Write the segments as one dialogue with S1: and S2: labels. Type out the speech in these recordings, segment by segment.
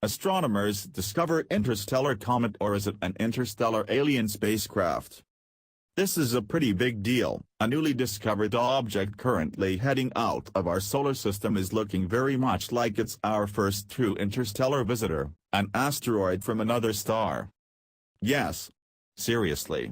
S1: Astronomers discover interstellar comet, or is it an interstellar alien spacecraft? This is a pretty big deal. A newly discovered object currently heading out of our solar system is looking very much like it's our first true interstellar visitor, an asteroid from another star. Yes. Seriously.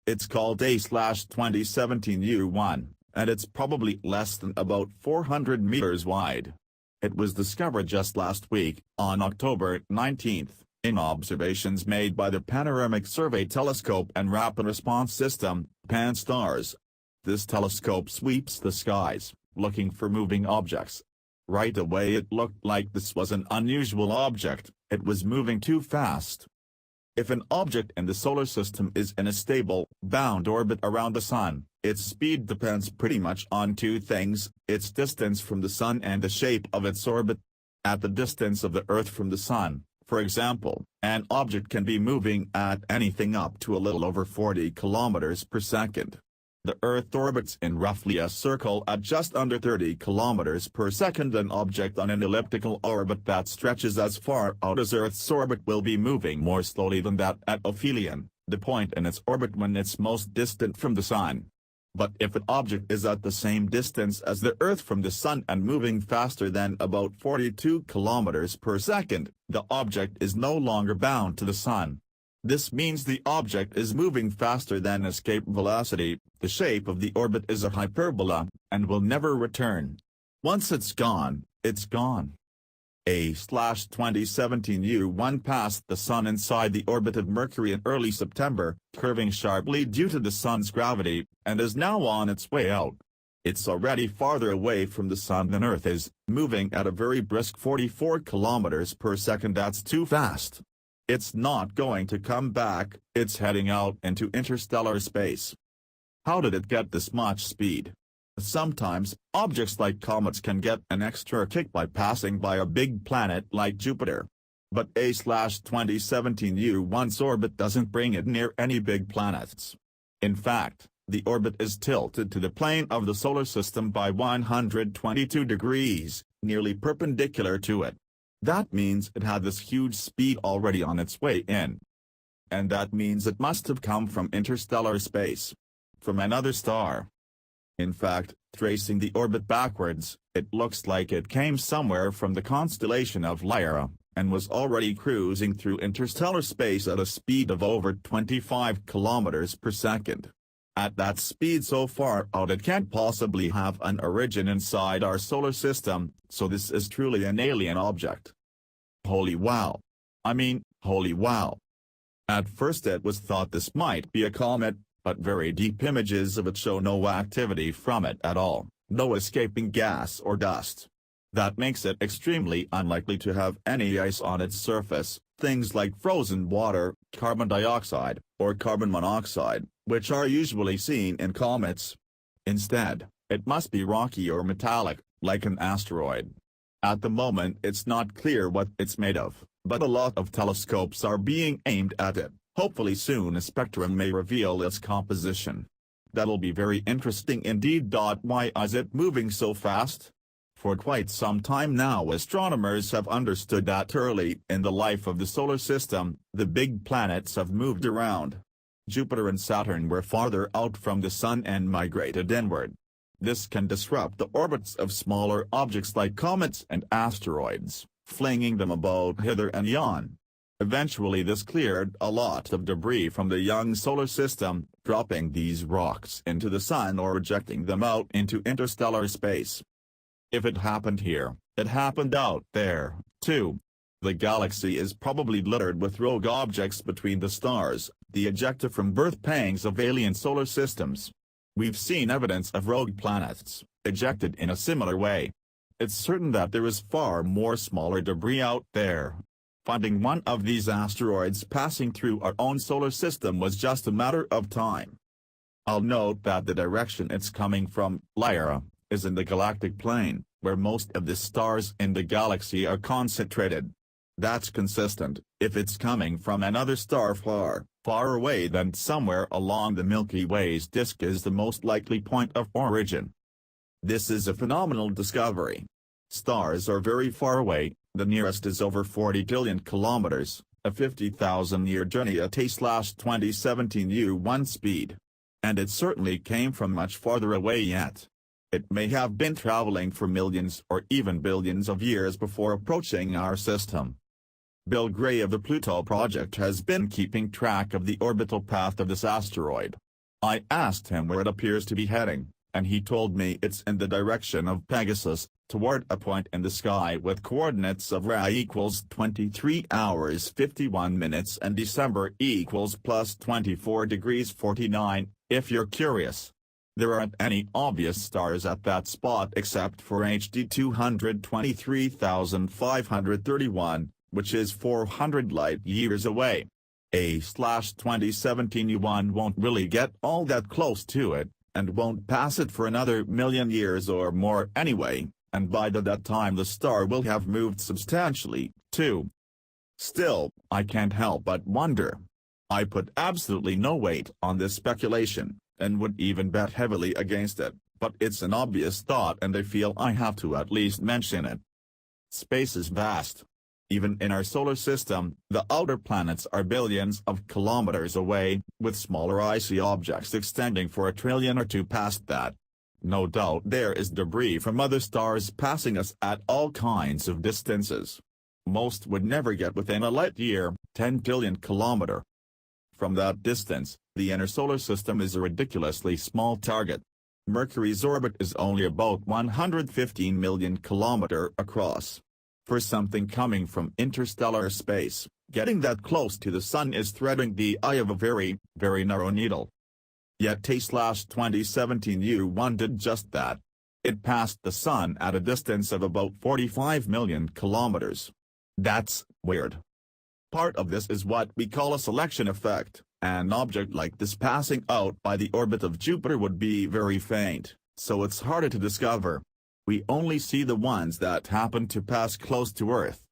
S1: It's called A/2017 U1, and it's probably less than about 400 meters wide. It was discovered just last week, on October 19, in observations made by the Panoramic Survey Telescope and Rapid Response System, PAN-STARRS. This telescope sweeps the skies, looking for moving objects. Right away it looked like this was an unusual object. It was moving too fast. If an object in the solar system is in a stable, bound orbit around the Sun, its speed depends pretty much on two things: its distance from the Sun and the shape of its orbit. At the distance of the Earth from the Sun, for example, an object can be moving at anything up to a little over 40 kilometers per second. The Earth orbits in roughly a circle at just under 30 kilometers per second. An object on an elliptical orbit that stretches as far out as Earth's orbit will be moving more slowly than that at aphelion, the point in its orbit when it's most distant from the Sun. But if an object is at the same distance as the Earth from the Sun and moving faster than about 42 kilometers per second, the object is no longer bound to the Sun. This means the object is moving faster than escape velocity. The shape of the orbit is a hyperbola, and will never return. Once it's gone, it's gone. A/2017 U1 passed the Sun inside the orbit of Mercury in early September, curving sharply due to the Sun's gravity, and is now on its way out. It's already farther away from the Sun than Earth is, moving at a very brisk 44 kilometers per second. That's too fast. It's not going to come back. It's heading out into interstellar space. How did it get this much speed? Sometimes, objects like comets can get an extra kick by passing by a big planet like Jupiter. But A/2017 U1's orbit doesn't bring it near any big planets. In fact, the orbit is tilted to the plane of the solar system by 122 degrees, nearly perpendicular to it. That means it had this huge speed already on its way in. And that means it must have come from interstellar space. From another star. In fact, tracing the orbit backwards, it looks like it came somewhere from the constellation of Lyra, and was already cruising through interstellar space at a speed of over 25 kilometers per second. At that speed so far out, it can't possibly have an origin inside our solar system, so this is truly an alien object. Holy wow. I mean, holy wow. At first it was thought this might be a comet, but very deep images of it show no activity from it at all, no escaping gas or dust. That makes it extremely unlikely to have any ice on its surface, things like frozen water, carbon dioxide, or carbon monoxide, which are usually seen in comets. Instead, it must be rocky or metallic, like an asteroid. At the moment it's not clear what it's made of, but a lot of telescopes are being aimed at it. Hopefully soon a spectrum may reveal its composition. That'll be very interesting indeed. Why is it moving so fast? For quite some time now astronomers have understood that early in the life of the solar system, the big planets have moved around. Jupiter and Saturn were farther out from the Sun and migrated inward. This can disrupt the orbits of smaller objects like comets and asteroids, flinging them about hither and yon. Eventually this cleared a lot of debris from the young solar system, dropping these rocks into the Sun or ejecting them out into interstellar space. If it happened here, it happened out there, too. The galaxy is probably littered with rogue objects between the stars, the ejecta from birth pangs of alien solar systems. We've seen evidence of rogue planets, ejected in a similar way. It's certain that there is far more smaller debris out there. Finding one of these asteroids passing through our own solar system was just a matter of time. I'll note that the direction it's coming from, Lyra, is in the galactic plane, where most of the stars in the galaxy are concentrated. That's consistent. If it's coming from another star far, far away, then somewhere along the Milky Way's disk is the most likely point of origin. This is a phenomenal discovery. Stars are very far away, The nearest is over 40 billion kilometers, a 50,000-year journey at a/2017 U1 speed. And it certainly came from much farther away yet. It may have been traveling for millions or even billions of years before approaching our system. Bill Gray of the Pluto Project has been keeping track of the orbital path of this asteroid. I asked him where it appears to be heading, and he told me it's in the direction of Pegasus, toward a point in the sky with coordinates of Ra equals 23 hours 51 minutes and December equals plus 24 degrees 49, if you're curious. There aren't any obvious stars at that spot except for HD 223,531, which is 400 light-years away. A/2017 U1 won't really get all that close to it, and won't pass it for another million years or more anyway, and by that time the star will have moved substantially, too. Still, I can't help but wonder. I put absolutely no weight on this speculation, and would even bet heavily against it, but it's an obvious thought and I feel I have to at least mention it. Space is vast. Even in our solar system, the outer planets are billions of kilometers away, with smaller icy objects extending for 1 trillion or 2 past that. No doubt there is debris from other stars passing us at all kinds of distances. Most would never get within a light year, 10 billion kilometer. From that distance, the inner solar system is a ridiculously small target. Mercury's orbit is only about 115 million kilometer across. For something coming from interstellar space, getting that close to the Sun is threading the eye of a very, very narrow needle. Yet A/2017 U1 did just that. It passed the Sun at a distance of about 45 million kilometers. That's weird. Part of this is what we call a selection effect. An object like this passing out by the orbit of Jupiter would be very faint, so it's harder to discover. We only see the ones that happen to pass close to Earth.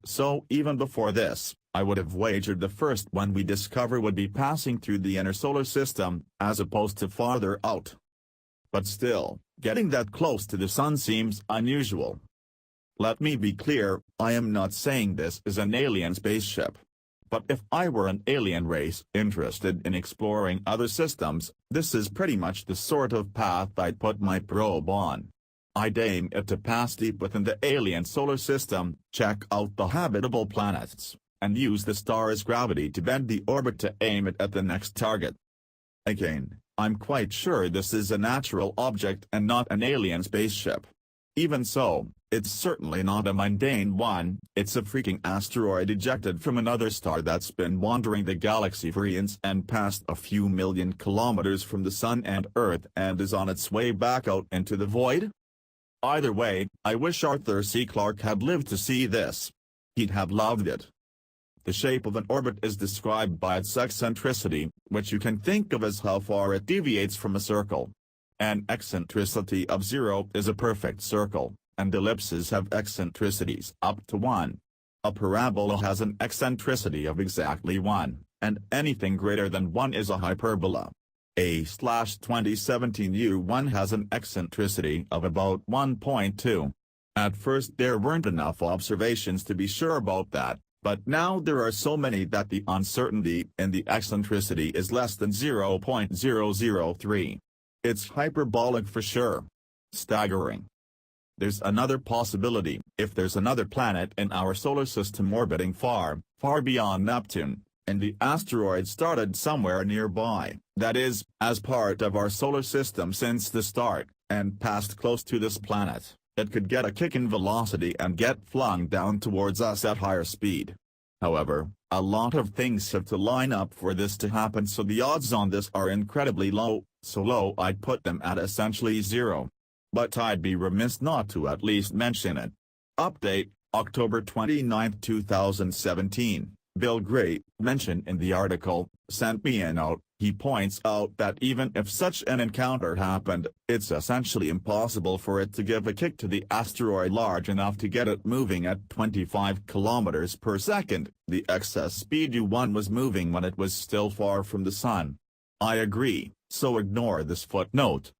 S1: So even before this, I would have wagered the first one we discover would be passing through the inner solar system, as opposed to farther out. But still, getting that close to the Sun seems unusual. Let me be clear, I am not saying this is an alien spaceship. But if I were an alien race interested in exploring other systems, this is pretty much the sort of path I'd put my probe on. I'd aim it to pass deep within the alien solar system, check out the habitable planets, and use the star's gravity to bend the orbit to aim it at the next target. Again, I'm quite sure this is a natural object and not an alien spaceship. Even so, it's certainly not a mundane one, it's a freaking asteroid ejected from another star that's been wandering the galaxy for eons and passed a few million kilometers from the Sun and Earth and is on its way back out into the void. Either way, I wish Arthur C. Clarke had lived to see this. He'd have loved it. The shape of an orbit is described by its eccentricity, which you can think of as how far it deviates from a circle. An eccentricity of 0 is a perfect circle, and ellipses have eccentricities up to 1. A parabola has an eccentricity of exactly 1, and anything greater than 1 is a hyperbola. A/2017 U1 has an eccentricity of about 1.2. At first there weren't enough observations to be sure about that, but now there are so many that the uncertainty in the eccentricity is less than 0.003. It's hyperbolic for sure. Staggering. There's another possibility. If there's another planet in our solar system orbiting far, far beyond Neptune, and the asteroid started somewhere nearby, that is, as part of our solar system since the start, and passed close to this planet, it could get a kick in velocity and get flung down towards us at higher speed. However, a lot of things have to line up for this to happen, so the odds on this are incredibly low, so low I'd put them at essentially 0. But I'd be remiss not to at least mention it. Update, October 29, 2017. Bill Gray, mentioned in the article, sent me a note. He points out that even if such an encounter happened, it's essentially impossible for it to give a kick to the asteroid large enough to get it moving at 25 kilometers per second. The excess speed U1 was moving when it was still far from the Sun. I agree, so ignore this footnote.